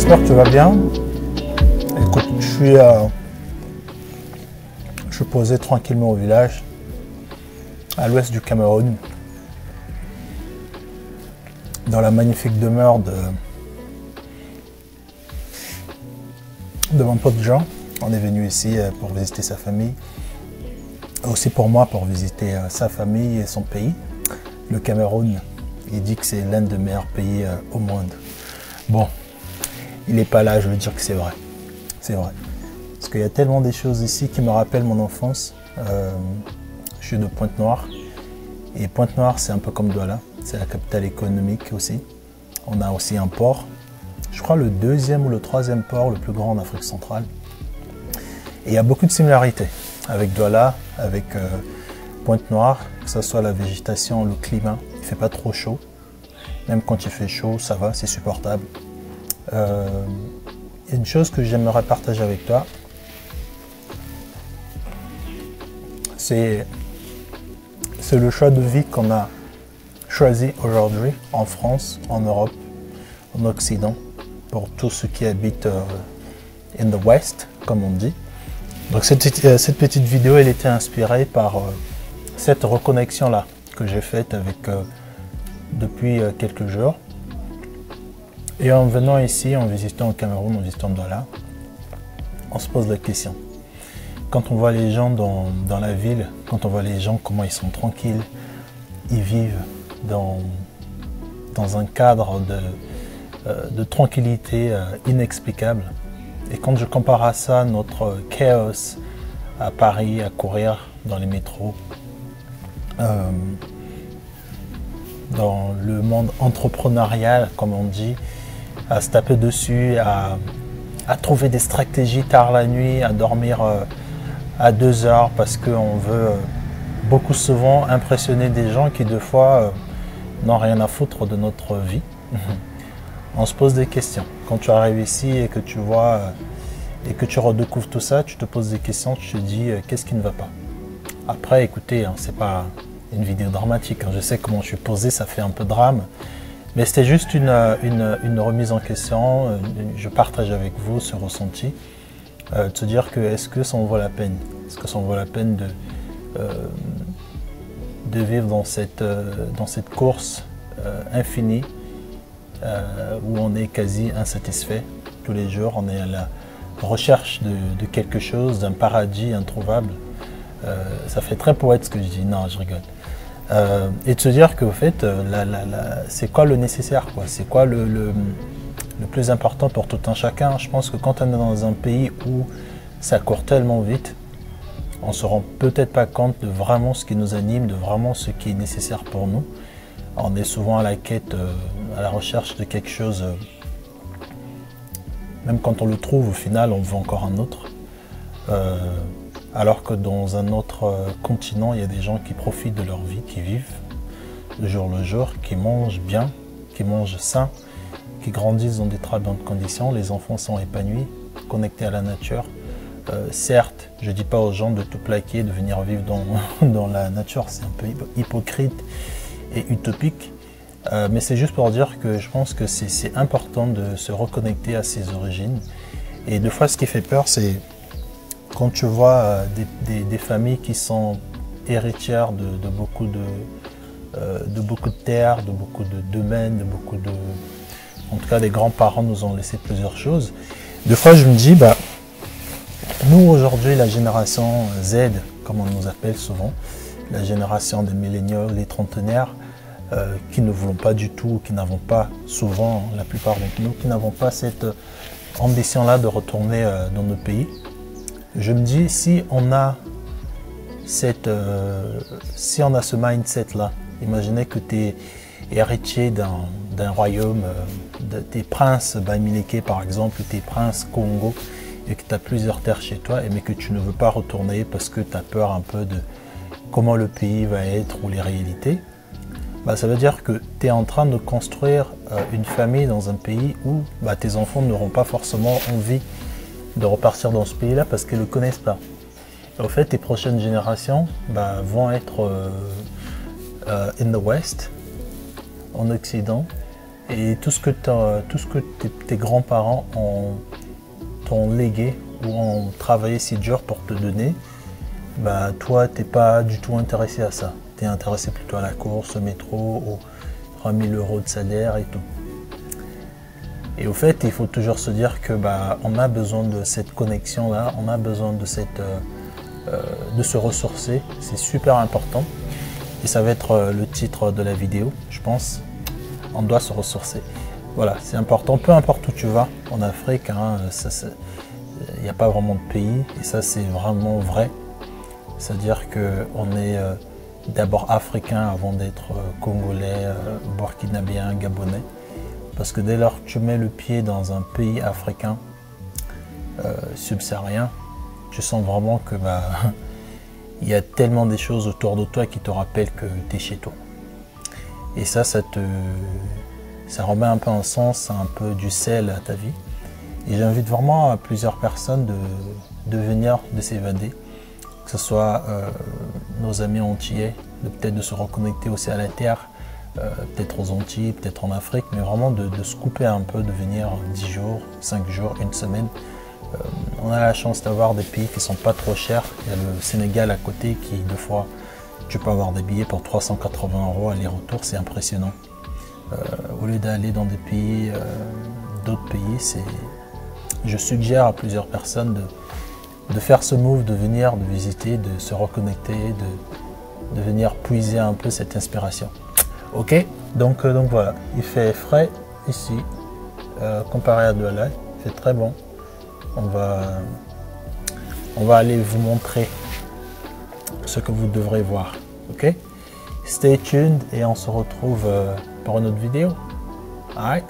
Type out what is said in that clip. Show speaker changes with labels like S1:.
S1: j'espère que tu vas bien. Écoute, je suis posé tranquillement au village, à l'ouest du Cameroun, dans la magnifique demeure de mon pote Jean. On est venu ici pour visiter sa famille, aussi pour moi pour visiter sa famille et son pays, le Cameroun. Il dit que c'est l'un des meilleurs pays au monde. Bon, il n'est pas là, je veux dire que c'est vrai. C'est vrai. Parce qu'il y a tellement des choses ici qui me rappellent mon enfance. Je suis de Pointe-Noire. Et Pointe-Noire, c'est un peu comme Douala. C'est la capitale économique aussi. On a aussi un port. Je crois le deuxième ou le troisième port le plus grand en Afrique centrale. Et il y a beaucoup de similarités avec Douala, avec Pointe-Noire, que ce soit la végétation, le climat. Il ne fait pas trop chaud. Même quand il fait chaud, ça va, c'est supportable. Une chose que j'aimerais partager avec toi, c'est le choix de vie qu'on a choisi aujourd'hui en France, en Europe, en Occident, pour tous ceux qui habitent in the West, comme on dit. Donc cette petite vidéo, elle était inspirée par cette reconnexion-là que j'ai faite avec depuis quelques jours. Et en venant ici, en visitant le Cameroun, en visitant Douala, on se pose la question. Quand on voit les gens dans la ville, quand on voit les gens, comment ils sont tranquilles, ils vivent dans un cadre de tranquillité inexplicable. Et quand je compare à ça notre chaos à Paris, à courir dans les métros, dans le monde entrepreneurial, comme on dit, à se taper dessus, à trouver des stratégies tard la nuit, à dormir à 2 heures parce qu'on veut beaucoup souvent impressionner des gens qui deux fois n'ont rien à foutre de notre vie. On se pose des questions. Quand tu arrives ici et que tu vois et que tu redécouvres tout ça, tu te poses des questions, tu te dis qu'est-ce qui ne va pas. Après, écoutez, hein, c'est pas une vidéo dramatique. Hein. Je sais comment je suis posé, ça fait un peu drame. Mais c'était juste une remise en question. Je partage avec vous ce ressenti. De se dire que est-ce que ça en vaut la peine? Est-ce que ça en vaut la peine de vivre dans cette course infinie où on est quasi insatisfait tous les jours? On est à la recherche de quelque chose, d'un paradis introuvable. Ça fait très poète ce que je dis. Non, je rigole. Et de se dire qu'au fait, c'est quoi le nécessaire, quoi? C'est quoi le plus important pour tout un chacun? Je pense que quand on est dans un pays où ça court tellement vite, on ne se rend peut-être pas compte de vraiment ce qui nous anime, de vraiment ce qui est nécessaire pour nous. On est souvent à la quête, à la recherche de quelque chose. Même quand on le trouve, au final, on veut encore un autre. Alors que dans un autre continent, il y a des gens qui profitent de leur vie, qui vivent de jour le jour, qui mangent bien, qui mangent sain, qui grandissent dans des très bonnes conditions. Les enfants sont épanouis, connectés à la nature. Certes, je ne dis pas aux gens de tout plaquer, de venir vivre dans la nature, c'est un peu hypocrite et utopique. Mais c'est juste pour dire que je pense que c'est important de se reconnecter à ses origines. Et des fois, ce qui fait peur, c'est quand tu vois des familles qui sont héritières de beaucoup de terres, de beaucoup de domaines, en tout cas, les grands-parents nous ont laissé plusieurs choses. Des fois, je me dis, nous aujourd'hui, la génération Z, comme on nous appelle souvent, la génération des milléniaux, les trentenaires, qui ne voulons pas du tout, qui n'avons pas souvent, la plupart d'entre nous, qui n'avons pas cette ambition-là de retourner dans nos pays. Je me dis, si on a ce mindset-là, imaginez que tu es héritier d'un royaume, des princes Bamileke par exemple, tes princes Congo, et que tu as plusieurs terres chez toi, mais que tu ne veux pas retourner parce que tu as peur un peu de comment le pays va être ou les réalités, ça veut dire que tu es en train de construire une famille dans un pays où tes enfants n'auront pas forcément envie de repartir dans ce pays-là parce qu'ils ne le connaissent pas. Au fait, les prochaines générations vont être in the West, en Occident, Et tout ce que tes grands-parents t'ont légué ou ont travaillé si dur pour te donner, bah toi t'es pas du tout intéressé à ça. Tu es intéressé plutôt à la course, au métro, aux 3000 € de salaire et tout. Et au fait, il faut toujours se dire que bah on a besoin de cette connexion là, on a besoin de de se ressourcer, c'est super important. Et ça va être le titre de la vidéo, je pense. On doit se ressourcer. Voilà, c'est important, peu importe où tu vas en Afrique, hein, il n'y a pas vraiment de pays, et ça c'est vraiment vrai. C'est-à-dire qu'on est d'abord africain avant d'être congolais, burkinabéen, gabonais. Parce que dès lors que tu mets le pied dans un pays africain subsaharien, tu sens vraiment que bah, il y a tellement des choses autour de toi qui te rappellent que tu es chez toi. Et ça remet un peu un sens, un peu du sel à ta vie. Et j'invite vraiment plusieurs personnes de venir, de s'évader. Que ce soit nos amis antillais, peut-être de se reconnecter aussi à la terre, peut-être aux Antilles, peut-être en Afrique, mais vraiment de se couper un peu, de venir 10 jours, 5 jours, une semaine. On a la chance d'avoir des pays qui ne sont pas trop chers. Il y a le Sénégal à côté qui, des fois, tu peux avoir des billets pour 380 € aller-retour, c'est impressionnant. Au lieu d'aller dans des pays, d'autres pays, je suggère à plusieurs personnes de faire ce move, de venir, de visiter, de se reconnecter, de venir puiser un peu cette inspiration. Ok, donc voilà, il fait frais ici, comparé à Douala, il fait très bon. On va aller vous montrer ce que vous devrez voir. Ok, stay tuned et on se retrouve pour une autre vidéo. Alright.